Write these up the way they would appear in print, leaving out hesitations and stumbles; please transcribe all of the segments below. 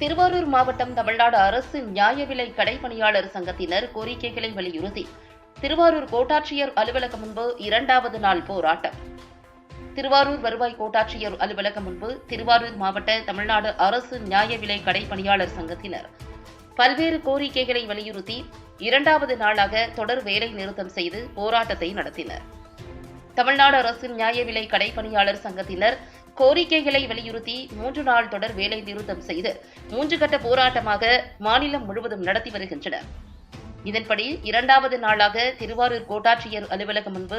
திருவாரூர் மாவட்டம் தமிழ்நாடு அரசு நியாய விலை கடைப்பணியாளர் சங்கத்தினர் கோரிக்கைகளை வலியுறுத்தி திருவாரூர் கோட்டாட்சியர் அலுவலகம் முன்பு இரண்டாவது நாள் போராட்டம். திருவாரூர் வருவாய் கோட்டாட்சியர் அலுவலகம் முன்பு திருவாரூர் மாவட்ட தமிழ்நாடு அரசு நியாய விலை கடைப்பணியாளர் சங்கத்தினர் பல்வேறு கோரிக்கைகளை வலியுறுத்தி இரண்டாவது நாளாக தொடர் வேலை நிறுத்தம் செய்து போராட்டத்தை நடத்தினர். தமிழ்நாடு அரசு நியாய விலை கடைப்பணியாளர் சங்கத்தினர் கோரிக்கைகளை வலியுறுத்தி 3 நாள் தொடர் வேலை நிறுத்தம் செய்து 3 கட்ட போராட்டமாக மாநிலம் முழுவதும் நடத்தி வருகின்றனர். இதன்படி இரண்டாவது நாளாக திருவாரூர் கோட்டாட்சியர் அலுவலகம் முன்பு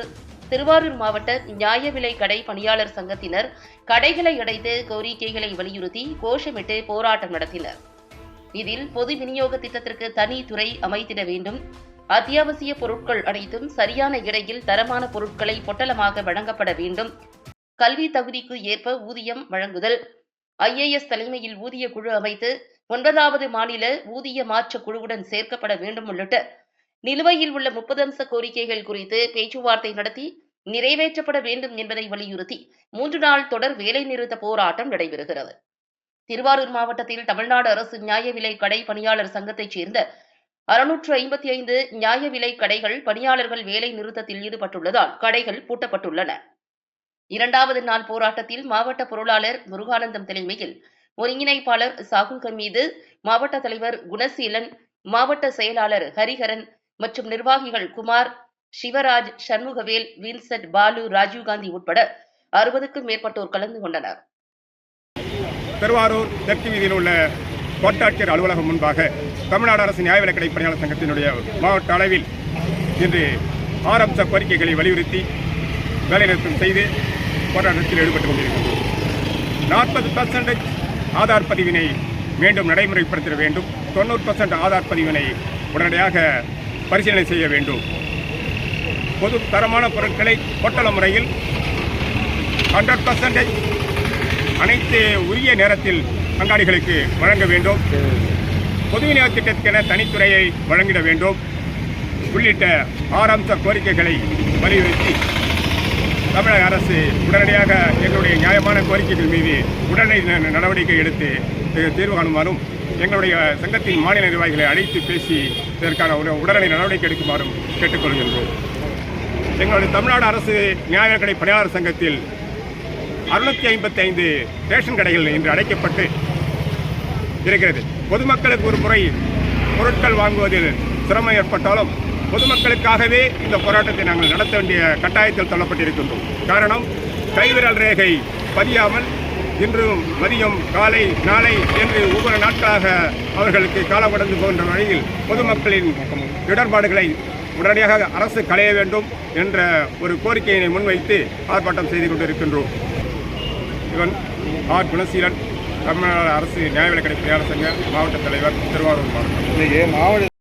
திருவாரூர் மாவட்ட நியாய விலை கடை பணியாளர் சங்கத்தினர் கடைகளை அடைத்து கோரிக்கைகளை வலியுறுத்தி கோஷமிட்டு போராட்டம் நடத்தினர். இதில் பொது விநியோக திட்டத்திற்கு தனி துறை அமைத்திட வேண்டும், அத்தியாவசிய பொருட்கள் அனைத்தும் சரியான இடையில் தரமான பொருட்களை பொட்டலமாக வழங்கப்பட வேண்டும், கல்வி தகுதிக்கு ஏற்ப ஊதியம் வழங்குதல், IAS தலைமையில் ஊதிய குழு அமைத்து 9வது மாநில ஊதிய மாற்ற குழுவுடன் சேர்க்கப்பட வேண்டும் உள்ளிட்ட நிலுவையில் உள்ள 30 அம்ச கோரிக்கைகள் குறித்து பேச்சுவார்த்தை நடத்தி நிறைவேற்றப்பட வேண்டும் என்பதை வலியுறுத்தி 3 நாள் தொடர் வேலைநிறுத்த போராட்டம் நடைபெறுகிறது. திருவாரூர் மாவட்டத்தில் தமிழ்நாடு அரசு நியாய விலை கடை பணியாளர் சங்கத்தைச் சேர்ந்த 655 நியாய விலை கடைகள் பணியாளர்கள் வேலை நிறுத்தத்தில் ஈடுபட்டுள்ளதால் கடைகள் பூட்டப்பட்டுள்ளன. இரண்டாவது நாள் போராட்டத்தில் மாவட்ட பொருளாளர் முருகானந்தம் தலைமையில் ஒருங்கிணைப்பாளர் சாகுல் ஹமீது, மாவட்ட தலைவர் குணசீலன், மாவட்ட செயலாளர் ஹரிஹரன் மற்றும் நிர்வாகிகள் குமார், சிவராஜ், சண்முகவேல், வின்சென்ட், பாலு, ராஜீவ்காந்தி உட்பட 60க்கும் மேற்பட்டோர் கலந்து கொண்டனர். திருவாரூர் தெற்கு வீதியில் உள்ள கோட்டாட்சியர் அலுவலகம் முன்பாக தமிழ்நாடு அரசு நியாய விலை கடை பணியாளர் சங்கத்தினுடைய மாவட்ட அளவில் இன்று 6 அம்ச கோரிக்கைகளை வலியுறுத்தி வேலைநிறுத்தம் செய்து போராட்டத்தில் ஈடுபட்டுக் கொண்டிருக்கிறோம். 40% ஆதார் பதிவினை மீண்டும் நடைமுறைப்படுத்த வேண்டும், 90% ஆதார் பதிவினை உடனடியாக பரிசீலனை செய்ய வேண்டும், பொது தரமான பொருட்களை பொட்டல முறையில் 100% அனைத்து உரிய நேரத்தில் அங்காடிகளுக்கு வழங்க வேண்டும், பொது விநியோக திட்டத்துக்கென தனித்துறையை வழங்கிட வேண்டும் உள்ளிட்ட 6 அம்ச கோரிக்கைகளை வலியுறுத்தி தமிழக அரசு உடனடியாக எங்களுடைய நியாயமான கோரிக்கைகள் மீது உடனடி நடவடிக்கை எடுத்து தீர்வு காணுமாறும் எங்களுடைய சங்கத்தின் மாநில நிர்வாகிகளை அழைத்து பேசி இதற்கான உடனடி நடவடிக்கை எடுக்குமாறும் கேட்டுக்கொள்கின்றோம். எங்களுடைய தமிழ்நாடு அரசு நியாய விலை கடை பணியாளர் சங்கத்தில் 655 ரேஷன் கடைகள் இன்று அடைக்கப்பட்டு இருக்கிறது. பொதுமக்களுக்கு ஒரு முறை பொருட்கள் வாங்குவதில் சிரமம் ஏற்பட்டாலும் பொதுமக்களுக்காகவே இந்த போராட்டத்தை நாங்கள் நடத்த வேண்டிய கட்டாயத்தில் தள்ளப்பட்டிருக்கின்றோம். காரணம், கைவிரல் ரேகை பதியாமல் இன்றும் மதியம், காலை, நாளை என்று ஒவ்வொரு நாட்களாக அவர்களுக்கு காலம் கடந்து போகின்ற வழியில் பொதுமக்களின் இடர்பாடுகளை உடனடியாக அரசு களைய வேண்டும் என்ற ஒரு கோரிக்கையினை முன்வைத்து ஆர்ப்பாட்டம் செய்து கொண்டிருக்கின்றோம். இவன் ஆர் குணசீலன், தமிழ்நாடு அரசு நியாய விலை கடை பணியாளர் சங்க மாவட்ட தலைவர், திருவாரூர் மாவட்டம்.